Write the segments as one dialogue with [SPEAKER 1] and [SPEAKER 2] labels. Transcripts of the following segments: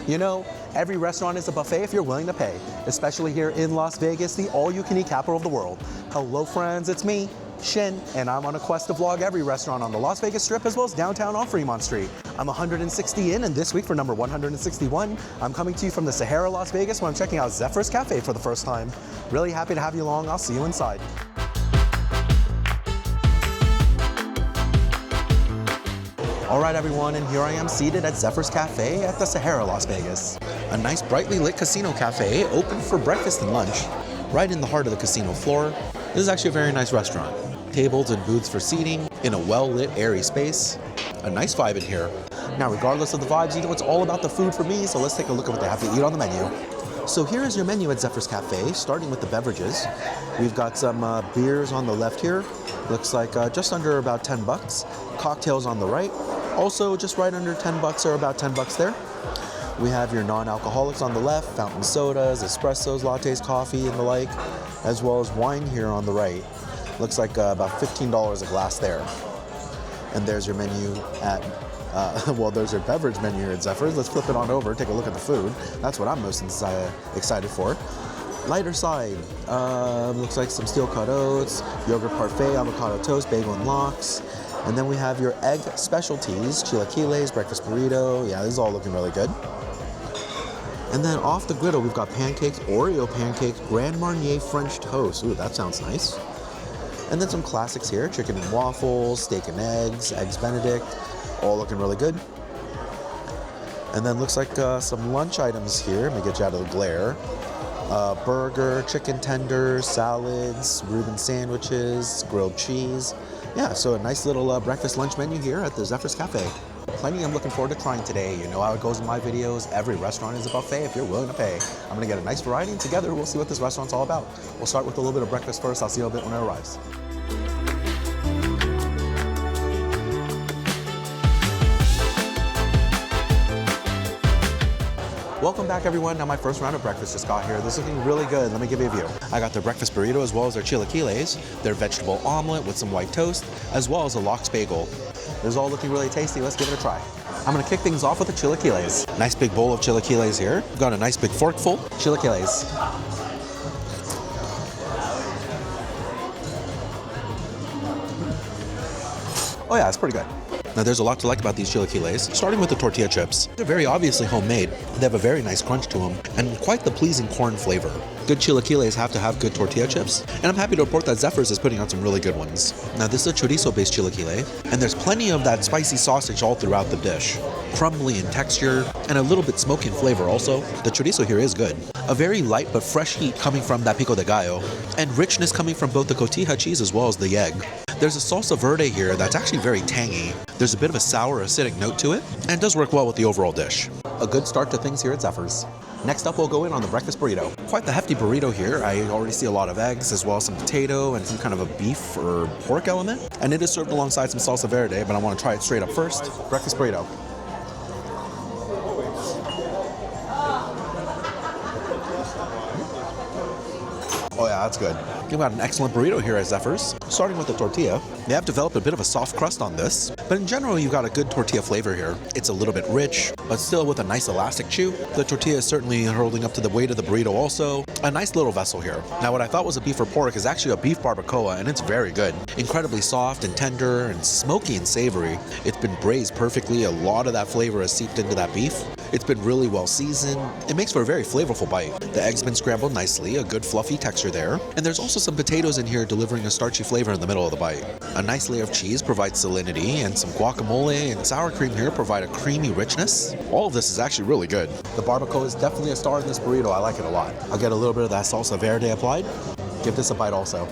[SPEAKER 1] You know, every restaurant is a buffet if you're willing to pay, especially here in Las Vegas, the all-you-can-eat capital of the world. Hello friends, it's me, Shin, and I'm on a quest to vlog every restaurant on the Las Vegas Strip as well as downtown on Fremont Street. I'm 160 in, and this week for number 161, I'm coming to you from the Sahara, Las Vegas, where I'm checking out Zeffer's Cafe for the first time. Really happy to have you along. I'll see you inside. All right, everyone, and here I am seated at Zeffer's Cafe at the Sahara, Las Vegas. A nice, brightly lit casino cafe open for breakfast and lunch, right in the heart of the casino floor. This is actually a very nice restaurant. Tables and booths for seating in a well-lit, airy space. A nice vibe in here. Now, regardless of the vibes, you know it's all about the food for me, so let's take a look at what they have to eat on the menu. So here is your menu at Zeffer's Cafe, starting with the beverages. We've got some beers on the left here. Looks like just under about 10 bucks. Cocktails on the right. Also, just right under 10 bucks or about 10 bucks there. We have your non-alcoholics on the left, fountain sodas, espressos, lattes, coffee, and the like, as well as wine here on the right. Looks like about $15 a glass there. And there's your menu at, well, there's your beverage menu here at Zeffer's. Let's flip it on over, take a look at the food. That's what I'm most excited for. Lighter side, looks like some steel-cut oats, yogurt parfait, avocado toast, bagel and lox. And then we have your egg specialties, chilaquiles, breakfast burrito. Yeah, this is all looking really good. And then off the griddle, we've got pancakes, Oreo pancakes, Grand Marnier French toast. Ooh, that sounds nice. And then some classics here, chicken and waffles, steak and eggs Benedict, all looking really good. And then looks like some lunch items here. Let me get you out of the glare. Burger, chicken tenders, salads, Reuben sandwiches, grilled cheese. Yeah, so a nice little breakfast lunch menu here at the Zeffer's Cafe. Plenty I'm looking forward to trying today. You know how it goes in my videos. Every restaurant is a buffet if you're willing to pay. I'm gonna get a nice variety and together we'll see what this restaurant's all about. We'll start with a little bit of breakfast first. I'll see you a bit when it arrives. Welcome back, everyone. Now my first round of breakfast just got here. This is looking really good. Let me give you a view. I got their breakfast burrito as well as their chilaquiles, their vegetable omelet with some white toast, as well as a lox bagel. This is all looking really tasty. Let's give it a try. I'm gonna kick things off with the chilaquiles. Nice big bowl of chilaquiles here. We've got a nice big forkful. Chilaquiles. Oh yeah, it's pretty good. Now there's a lot to like about these chilaquiles, starting with the tortilla chips. They're very obviously homemade. They have a very nice crunch to them and quite the pleasing corn flavor. Good chilaquiles have to have good tortilla chips, and I'm happy to report that Zeffer's is putting out some really good ones. Now this is a chorizo-based chilaquile, and there's plenty of that spicy sausage all throughout the dish. Crumbly in texture, and a little bit smoky in flavor also. The chorizo here is good. A very light but fresh heat coming from that pico de gallo, and richness coming from both the cotija cheese as well as the egg. There's a salsa verde here that's actually very tangy. There's a bit of a sour, acidic note to it, and it does work well with the overall dish. A good start to things here at Zeffer's. Next up, we'll go in on the breakfast burrito. Quite the hefty burrito here. I already see a lot of eggs, as well as some potato and some kind of a beef or pork element. And it is served alongside some salsa verde, but I want to try it straight up first. Breakfast burrito. Oh yeah, that's good. We've got an excellent burrito here at Zeffer's. Starting with the tortilla, they have developed a bit of a soft crust on this, but in general, you've got a good tortilla flavor here. It's a little bit rich, but still with a nice elastic chew. The tortilla is certainly holding up to the weight of the burrito also. A nice little vessel here. Now what I thought was a beef or pork is actually a beef barbacoa, and it's very good. Incredibly soft and tender and smoky and savory. It's been braised perfectly. A lot of that flavor has seeped into that beef. It's been really well seasoned. It makes for a very flavorful bite. The egg's been scrambled nicely, a good fluffy texture there. And there's also some potatoes in here delivering a starchy flavor in the middle of the bite. A nice layer of cheese provides salinity, and some guacamole and sour cream here provide a creamy richness. All of this is actually really good. The barbacoa is definitely a star in this burrito. I like it a lot. I'll get a little bit of that salsa verde applied. Give this a bite also.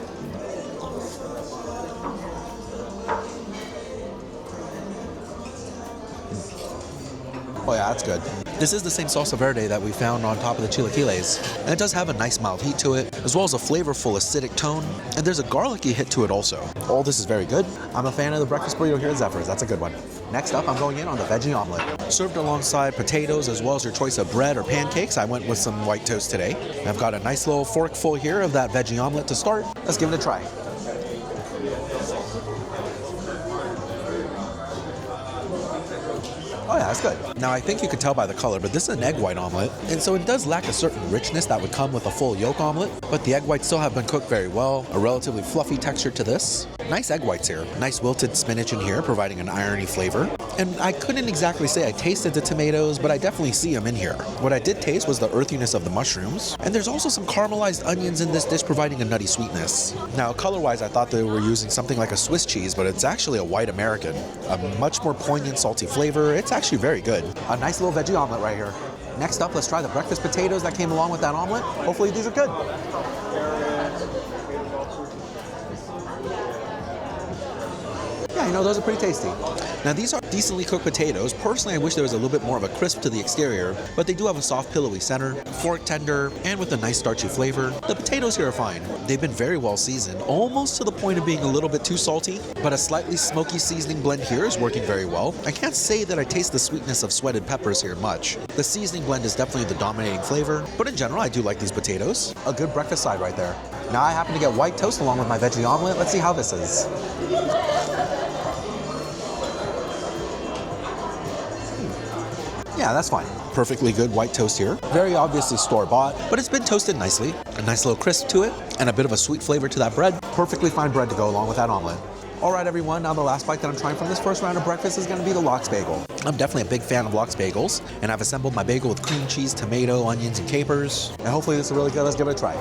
[SPEAKER 1] Oh yeah, that's good. This is the same salsa verde that we found on top of the chilaquiles, and it does have a nice mild heat to it, as well as a flavorful acidic tone, and there's a garlicky hit to it also. All this is very good. I'm a fan of the breakfast burrito here at Zeffer's. That's a good one. Next up, I'm going in on the veggie omelet. Served alongside potatoes as well as your choice of bread or pancakes. I went with some white toast today. I've got a nice little forkful here of that veggie omelet to start. Let's give it a try. Oh Oh yeah, that's good. Now I think you could tell by the color, but this is an egg white omelet, and so it does lack a certain richness that would come with a full yolk omelet, but the egg whites still have been cooked very well. A relatively fluffy texture to this. Nice egg whites here. Nice wilted spinach in here, providing an irony flavor. And I couldn't exactly say I tasted the tomatoes, but I definitely see them in here. What I did taste was the earthiness of the mushrooms, and there's also some caramelized onions in this dish, providing a nutty sweetness. Now, color-wise, I thought they were using something like a Swiss cheese, but it's actually a white American. A much more poignant, salty flavor. It's actually very good. A nice little veggie omelet right here. Next up, let's try the breakfast potatoes that came along with that omelet. Hopefully these are good. Yeah, you know, those are pretty tasty. Now, these are decently cooked potatoes. Personally, I wish there was a little bit more of a crisp to the exterior, but they do have a soft, pillowy center, fork tender, and with a nice starchy flavor. The potatoes here are fine. They've been very well seasoned, almost to the point of being a little bit too salty, but a slightly smoky seasoning blend here is working very well. I can't say that I taste the sweetness of sweated peppers here much. The seasoning blend is definitely the dominating flavor, but in general, I do like these potatoes. A good breakfast side right there. Now, I happen to get white toast along with my veggie omelet. Let's see how this is. Yeah, that's fine. Perfectly good white toast here. Very obviously store-bought, but it's been toasted nicely. A nice little crisp to it, and a bit of a sweet flavor to that bread. Perfectly fine bread to go along with that omelet. All right, everyone, now the last bite that I'm trying from this first round of breakfast is going to be the lox bagel. I'm definitely a big fan of lox bagels, and I've assembled my bagel with cream cheese, tomato, onions, and capers. And hopefully this is really good. Let's give it a try.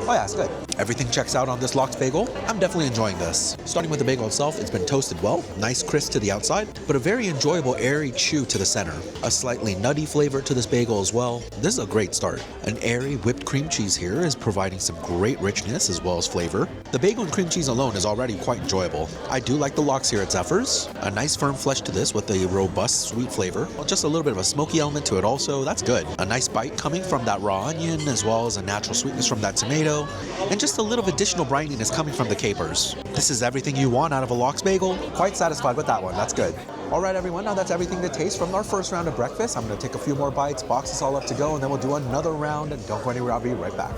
[SPEAKER 1] Oh yeah, it's good. Everything checks out on this lox bagel. I'm definitely enjoying this. Starting with the bagel itself, it's been toasted well, nice crisp to the outside, but a very enjoyable airy chew to the center. A slightly nutty flavor to this bagel as well. This is a great start. An airy whipped cream cheese here is providing some great richness as well as flavor. The bagel and cream cheese alone is already quite enjoyable. I do like the lox here at Zeffer's. A nice firm flesh to this with a robust sweet flavor. Just a little bit of a smoky element to it also, that's good. A nice bite coming from that raw onion as well as a natural sweetness from that tomato. And just a little additional brininess coming from the capers. This is everything you want out of a lox bagel. Quite satisfied with that one, that's good. All right, everyone, now that's everything to taste from our first round of breakfast. I'm gonna take a few more bites, box this all up to go, and then we'll do another round. And don't go anywhere, I'll be right back.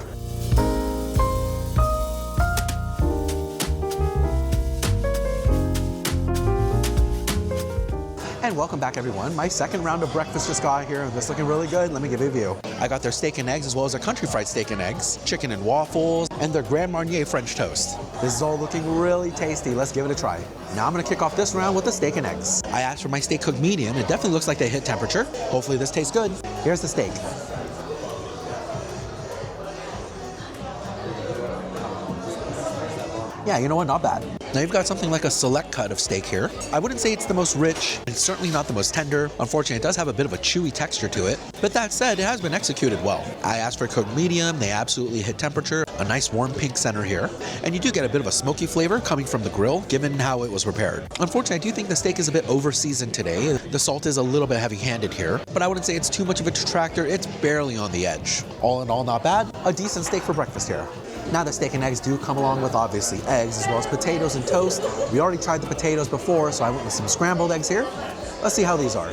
[SPEAKER 1] And welcome back, everyone. My second round of breakfast just got here, and this looking really good. Let me give you a view. I got their steak and eggs as well as their country fried steak and eggs, chicken and waffles, and their Grand Marnier French toast. This is all looking really tasty. Let's give it a try. Now I'm gonna kick off this round with the steak and eggs. I asked for my steak cooked medium. It definitely looks like they hit temperature. Hopefully this tastes good. Here's the steak. Yeah, you know what, not bad. Now you've got something like a select cut of steak here. I wouldn't say it's the most rich, and certainly not the most tender. Unfortunately, it does have a bit of a chewy texture to it. But that said, it has been executed well. I asked for cooked medium, they absolutely hit temperature. A nice warm pink center here. And you do get a bit of a smoky flavor coming from the grill, given how it was prepared. Unfortunately, I do think the steak is a bit over-seasoned today. The salt is a little bit heavy-handed here, but I wouldn't say it's too much of a detractor. It's barely on the edge. All in all, not bad. A decent steak for breakfast here. Now the steak and eggs do come along with obviously eggs as well as potatoes and toast. We already tried the potatoes before, so I went with some scrambled eggs here. Let's see how these are.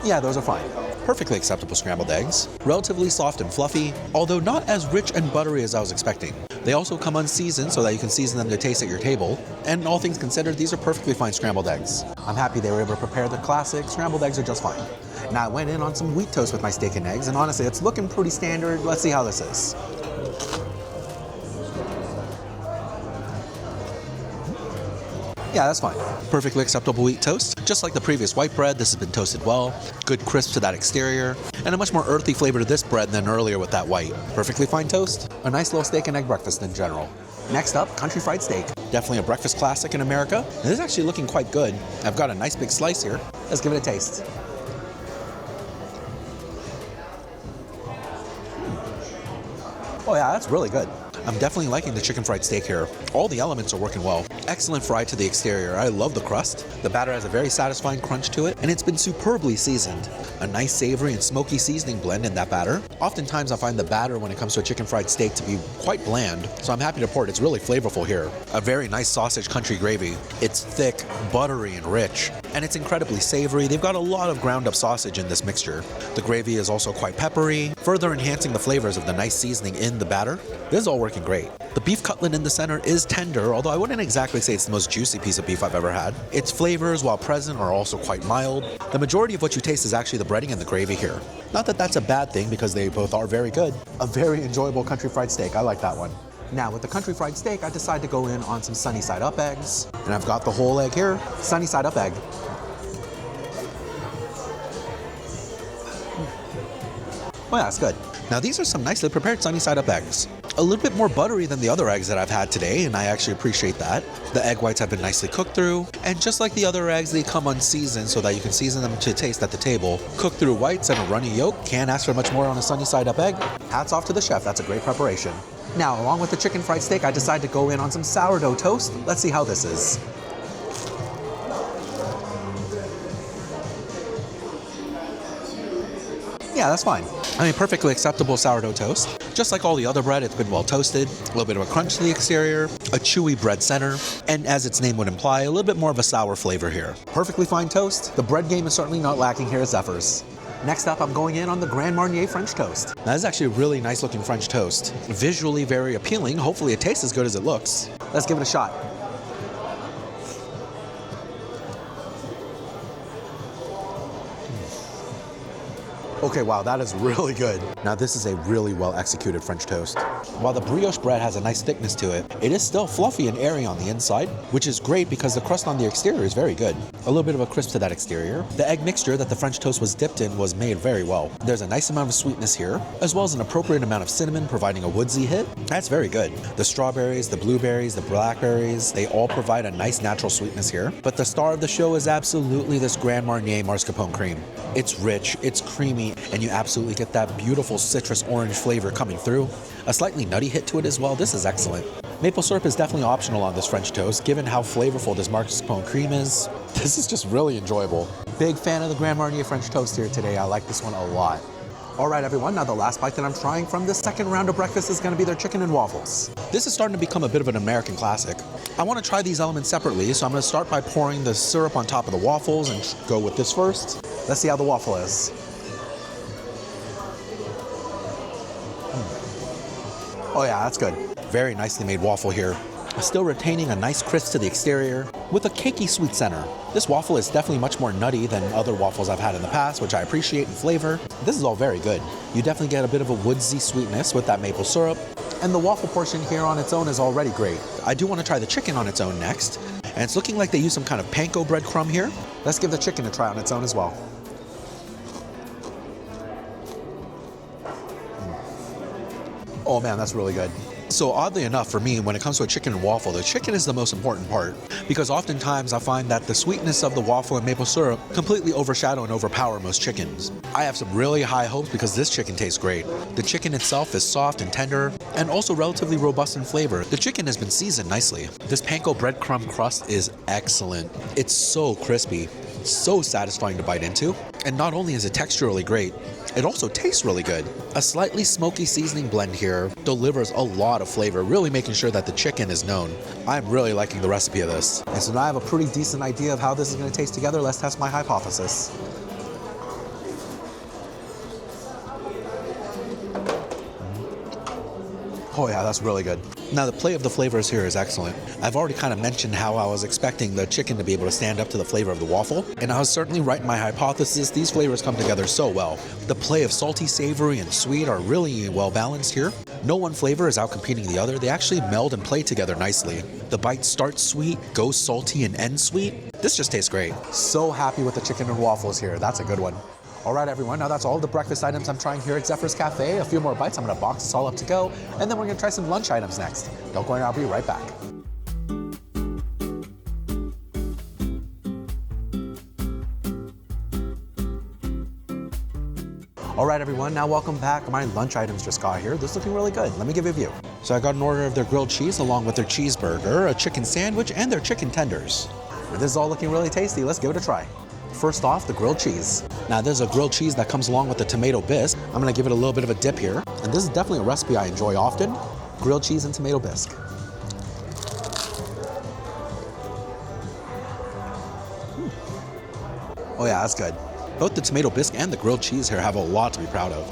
[SPEAKER 1] Yeah, those are fine. Perfectly acceptable scrambled eggs. Relatively soft and fluffy, although not as rich and buttery as I was expecting. They also come unseasoned so that you can season them to taste at your table. And all things considered, these are perfectly fine scrambled eggs. I'm happy they were able to prepare the classic. Scrambled eggs are just fine. Now I went in on some wheat toast with my steak and eggs, and honestly, it's looking pretty standard. Let's see how this is. Yeah, that's fine. Perfectly acceptable wheat toast. Just like the previous white bread, this has been toasted well. Good crisp to that exterior, and a much more earthy flavor to this bread than earlier with that white. Perfectly fine toast. A nice little steak and egg breakfast in general. Next up, country fried steak. Definitely a breakfast classic in America. And this is actually looking quite good. I've got a nice big slice here. Let's give it a taste. Oh yeah, that's really good. I'm definitely liking the chicken fried steak here. All the elements are working well. Excellent fry to the exterior. I love the crust. The batter has a very satisfying crunch to it, and it's been superbly seasoned. A nice savory and smoky seasoning blend in that batter. Oftentimes I find the batter when it comes to a chicken fried steak to be quite bland, so I'm happy to report it's really flavorful here. A very nice sausage country gravy. It's thick, buttery, and rich, and it's incredibly savory. They've got a lot of ground up sausage in this mixture. The gravy is also quite peppery, further enhancing the flavors of the nice seasoning in the batter. This is all working great. The beef cutlet in the center is tender, although I wouldn't exactly say it's the most juicy piece of beef I've ever had. Its flavors, while present, are also quite mild. The majority of what you taste is actually the breading and the gravy here. Not that that's a bad thing, because they both are very good. A very enjoyable country fried steak. I like that one. Now, with the country fried steak, I decided to go in on some sunny side up eggs. And I've got the whole egg here. Sunny side up egg. Oh yeah, that's good. Now these are some nicely prepared sunny side up eggs. A little bit more buttery than the other eggs that I've had today, and I actually appreciate that. The egg whites have been nicely cooked through, and just like the other eggs, they come unseasoned so that you can season them to taste at the table. Cooked through whites and a runny yolk. Can't ask for much more on a sunny side up egg. Hats off to the chef, that's a great preparation. Now, along with the chicken fried steak, I decided to go in on some sourdough toast. Let's see how this is. Yeah, that's fine. I mean, perfectly acceptable sourdough toast. Just like all the other bread, it's been well toasted, a little bit of a crunch to the exterior, a chewy bread center, and as its name would imply, a little bit more of a sour flavor here. Perfectly fine toast. The bread game is certainly not lacking here at Zeffer's. Next up, I'm going in on the Grand Marnier French toast. Now, this is actually a really nice looking French toast. Visually very appealing. Hopefully it tastes as good as it looks. Let's give it a shot. Okay, wow, that is really good. Now this is a really well executed French toast. While the brioche bread has a nice thickness to it, it is still fluffy and airy on the inside, which is great because the crust on the exterior is very good. A little bit of a crisp to that exterior. The egg mixture that the French toast was dipped in was made very well. There's a nice amount of sweetness here, as well as an appropriate amount of cinnamon providing a woodsy hit. That's very good. The strawberries, the blueberries, the blackberries, they all provide a nice natural sweetness here. But the star of the show is absolutely this Grand Marnier mascarpone cream. It's rich, it's creamy, and you absolutely get that beautiful citrus orange flavor coming through. A slightly nutty hit to it as well. This is excellent. Maple syrup is definitely optional on this French toast, given how flavorful this mascarpone cream is. This is just really enjoyable. Big fan of the Grand Marnier French toast here today. I like this one a lot. All right, everyone, now the last bite that I'm trying from this second round of breakfast is gonna be their chicken and waffles. This is starting to become a bit of an American classic. I wanna try these elements separately, so I'm gonna start by pouring the syrup on top of the waffles and go with this first. Let's see how the waffle is. Oh yeah, that's good. Very nicely made waffle here. Still retaining a nice crisp to the exterior with a cakey sweet center. This waffle is definitely much more nutty than other waffles I've had in the past, which I appreciate in flavor. This is all very good. You definitely get a bit of a woodsy sweetness with that maple syrup. And the waffle portion here on its own is already great. I do want to try the chicken on its own next. And it's looking like they use some kind of panko breadcrumb here. Let's give the chicken a try on its own as well. Oh man, that's really good. So oddly enough for me, when it comes to a chicken and waffle, the chicken is the most important part, because oftentimes I find that the sweetness of the waffle and maple syrup completely overshadow and overpower most chickens. I have some really high hopes because this chicken tastes great. The chicken itself is soft and tender, and also relatively robust in flavor. The chicken has been seasoned nicely. This panko breadcrumb crust is excellent. It's so crispy, so satisfying to bite into, and not only is it texturally great, it also tastes really good. A slightly smoky seasoning blend here delivers a lot of flavor, really making sure that the chicken is known. I'm really liking the recipe of this. And so now I have a pretty decent idea of how this is going to taste together. Let's test my hypothesis. Oh yeah, that's really good. Now the play of the flavors here is excellent. I've already kind of mentioned how I was expecting the chicken to be able to stand up to the flavor of the waffle, and I was certainly right in my hypothesis. These flavors come together so well. The play of salty, savory, and sweet are really well balanced here. No one flavor is outcompeting the other. They actually meld and play together nicely. The bite starts sweet, goes salty, and ends sweet. This just tastes great. So happy with the chicken and waffles here. That's a good one. All right, everyone, now that's all the breakfast items I'm trying here at Zeffer's Cafe. A few more bites, I'm gonna box this all up to go, and then we're gonna try some lunch items next. Don't go anywhere, I'll be right back. All right, everyone, now welcome back. My lunch items just got here. This is looking really good. Let me give you a view. So I got an order of their grilled cheese along with their cheeseburger, a chicken sandwich, and their chicken tenders. This is all looking really tasty. Let's give it a try. First off, the grilled cheese. Now there's a grilled cheese that comes along with the tomato bisque. I'm gonna give it a little bit of a dip here. And this is definitely a recipe I enjoy often. Grilled cheese and tomato bisque. Oh yeah, that's good. Both the tomato bisque and the grilled cheese here have a lot to be proud of.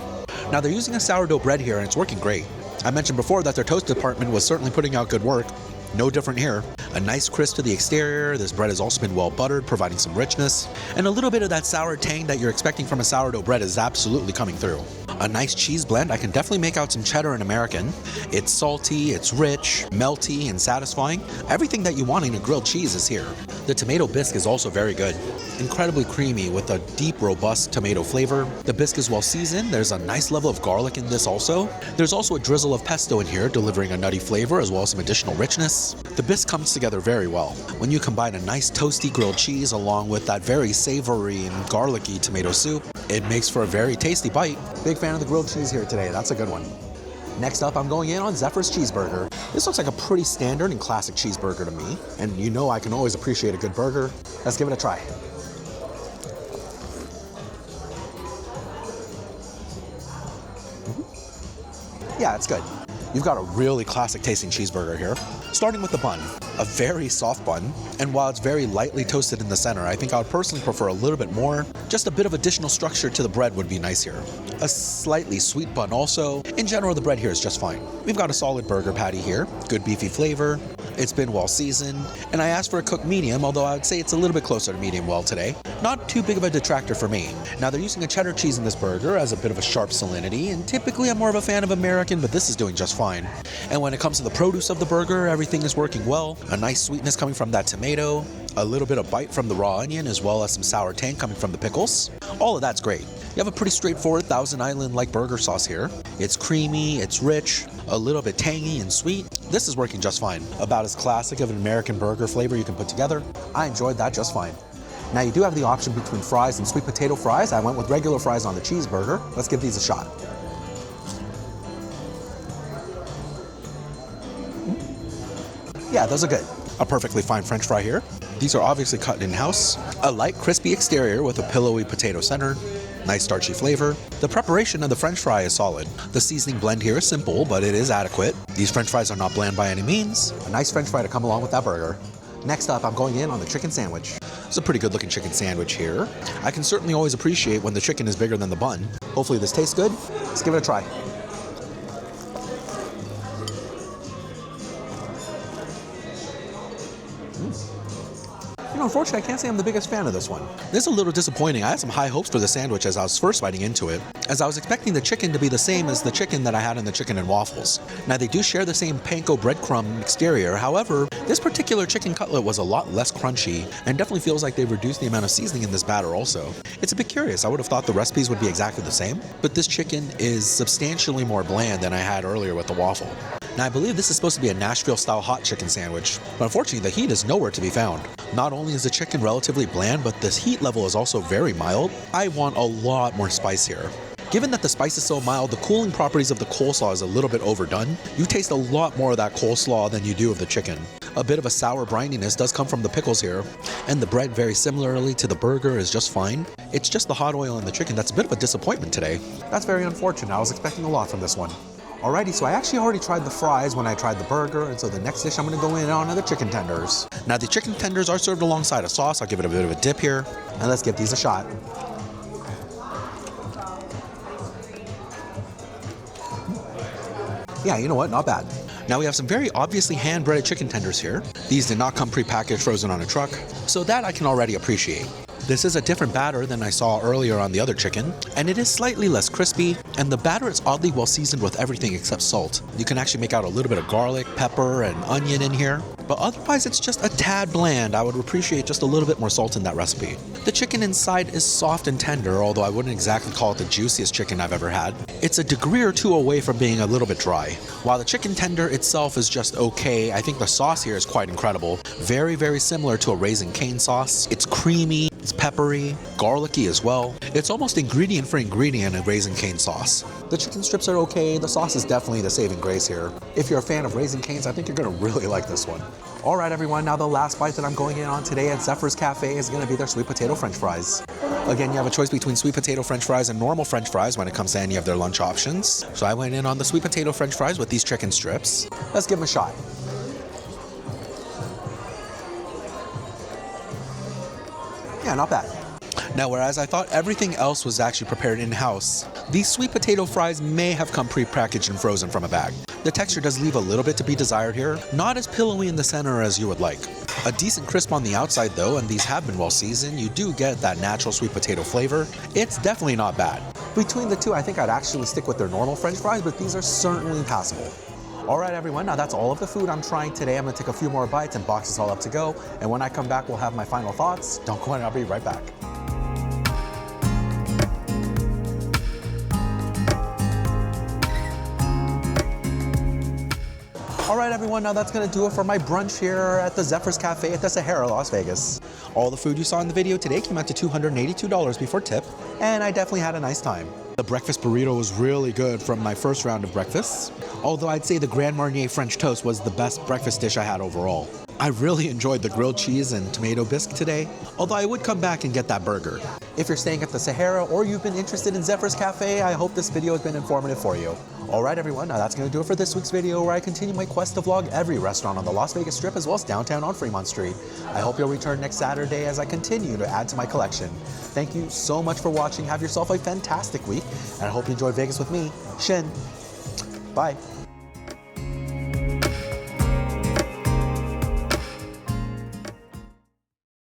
[SPEAKER 1] Now they're using a sourdough bread here and it's working great. I mentioned before that their toast department was certainly putting out good work. No different here. A nice crisp to the exterior. This bread has also been well buttered, providing some richness. And a little bit of that sour tang that you're expecting from a sourdough bread is absolutely coming through. A nice cheese blend. I can definitely make out some cheddar and American. It's salty, it's rich, melty, and satisfying. Everything that you want in a grilled cheese is here. The tomato bisque is also very good. Incredibly creamy with a deep, robust tomato flavor. The bisque is well seasoned. There's a nice level of garlic in this also. There's also a drizzle of pesto in here, delivering a nutty flavor as well as some additional richness. The bisque comes together very well. When you combine a nice toasty grilled cheese along with that very savory and garlicky tomato soup, it makes for a very tasty bite. Big fan of the grilled cheese here today. That's a good one. Next up, I'm going in on Zeffer's cheeseburger. This looks like a pretty standard and classic cheeseburger to me. And you know I can always appreciate a good burger. Let's give it a try. Yeah, it's good. You've got a really classic tasting cheeseburger here. Starting with the bun, a very soft bun, and while it's very lightly toasted in the center, I think I would personally prefer a little bit more. Just a bit of additional structure to the bread would be nice here. A slightly sweet bun also. In general, the bread here is just fine. We've got a solid burger patty here, good beefy flavor. It's been well seasoned, and I asked for a cooked medium, although I would say it's a little bit closer to medium well today. Not too big of a detractor for me. Now they're using a cheddar cheese in this burger as a bit of a sharp salinity, and typically I'm more of a fan of American, but this is doing just fine. And when it comes to the produce of the burger, everything is working well. A nice sweetness coming from that tomato, a little bit of bite from the raw onion, as well as some sour tang coming from the pickles. All of that's great. You have a pretty straightforward Thousand Island-like burger sauce here. It's creamy, it's rich, a little bit tangy and sweet. This is working just fine. About as classic of an American burger flavor you can put together. I enjoyed that just fine. Now you do have the option between fries and sweet potato fries. I went with regular fries on the cheeseburger. Let's give these a shot. Yeah, those are good. A perfectly fine French fry here. These are obviously cut in-house. A light, crispy exterior with a pillowy potato center. Nice starchy flavor. The preparation of the French fry is solid. The seasoning blend here is simple, but it is adequate. These French fries are not bland by any means. A nice French fry to come along with that burger. Next up, I'm going in on the chicken sandwich. It's a pretty good looking chicken sandwich here. I can certainly always appreciate when the chicken is bigger than the bun. Hopefully this tastes good. Let's give it a try. You know, unfortunately, I can't say I'm the biggest fan of this one. This is a little disappointing. I had some high hopes for the sandwich as I was first biting into it, as I was expecting the chicken to be the same as the chicken that I had in the chicken and waffles. Now, they do share the same panko breadcrumb exterior. However, this particular chicken cutlet was a lot less crunchy and definitely feels like they've reduced the amount of seasoning in this batter also. It's a bit curious. I would have thought the recipes would be exactly the same, but this chicken is substantially more bland than I had earlier with the waffle. Now, I believe this is supposed to be a Nashville-style hot chicken sandwich, but unfortunately, the heat is nowhere to be found. Not only is the chicken relatively bland, but this heat level is also very mild. I want a lot more spice here. Given that the spice is so mild, the cooling properties of the coleslaw is a little bit overdone. You taste a lot more of that coleslaw than you do of the chicken. A bit of a sour brininess does come from the pickles here, and the bread, very similarly to the burger, is just fine. It's just the hot oil in the chicken that's a bit of a disappointment today. That's very unfortunate. I was expecting a lot from this one. Alrighty, so I actually already tried the fries when I tried the burger, and so the next dish I'm going to go in on are the chicken tenders. Now the chicken tenders are served alongside a sauce. I'll give it a bit of a dip here, and let's give these a shot. Yeah, you know what? Not bad. Now we have some very obviously hand-breaded chicken tenders here. These did not come pre-packaged frozen on a truck, so that I can already appreciate. This is a different batter than I saw earlier on the other chicken, and it is slightly less crispy, and the batter is oddly well seasoned with everything except salt. You can actually make out a little bit of garlic, pepper, and onion in here, but otherwise it's just a tad bland. I would appreciate just a little bit more salt in that recipe. The chicken inside is soft and tender, although I wouldn't exactly call it the juiciest chicken I've ever had. It's a degree or two away from being a little bit dry. While the chicken tender itself is just okay, I think the sauce here is quite incredible. Very, very similar to a Raising Cane sauce. It's creamy, it's peppery, garlicky as well. It's almost ingredient for ingredient in Raising Cane sauce. The chicken strips are okay. The sauce is definitely the saving grace here. If you're a fan of Raising Canes, I think you're gonna really like this one. All right, everyone, now the last bite that I'm going in on today at Zeffer's Cafe is gonna be their sweet potato French fries. Again, you have a choice between sweet potato french fries and normal french fries when it comes to any of their lunch options. So I went in on the sweet potato french fries with these chicken strips. Let's give them a shot. Yeah, not bad. Now, whereas I thought everything else was actually prepared in-house, these sweet potato fries may have come pre-packaged and frozen from a bag. The texture does leave a little bit to be desired here, not as pillowy in the center as you would like. A decent crisp on the outside though, and these have been well seasoned. You do get that natural sweet potato flavor. It's definitely not bad. Between the two, I think I'd actually stick with their normal french fries, but these are certainly passable. All right, everyone, now that's all of the food I'm trying today. I'm gonna take a few more bites and box this all up to go. And when I come back, we'll have my final thoughts. Don't go anywhere, I'll be right back. All right, everyone, now that's gonna do it for my brunch here at the Zeffer's Cafe at the Sahara, Las Vegas. All the food you saw in the video today came out to $282 before tip, and I definitely had a nice time. The breakfast burrito was really good from my first round of breakfasts, although I'd say the Grand Marnier French toast was the best breakfast dish I had overall. I really enjoyed the grilled cheese and tomato bisque today, although I would come back and get that burger. If you're staying at the Sahara or you've been interested in Zeffer's Cafe, I hope this video has been informative for you. All right, everyone, now that's going to do it for this week's video where I continue my quest to vlog every restaurant on the Las Vegas Strip as well as downtown on Fremont Street. I hope you'll return next Saturday as I continue to add to my collection. Thank you so much for watching. Have yourself a fantastic week, and I hope you enjoy Vegas with me, Shin. Bye.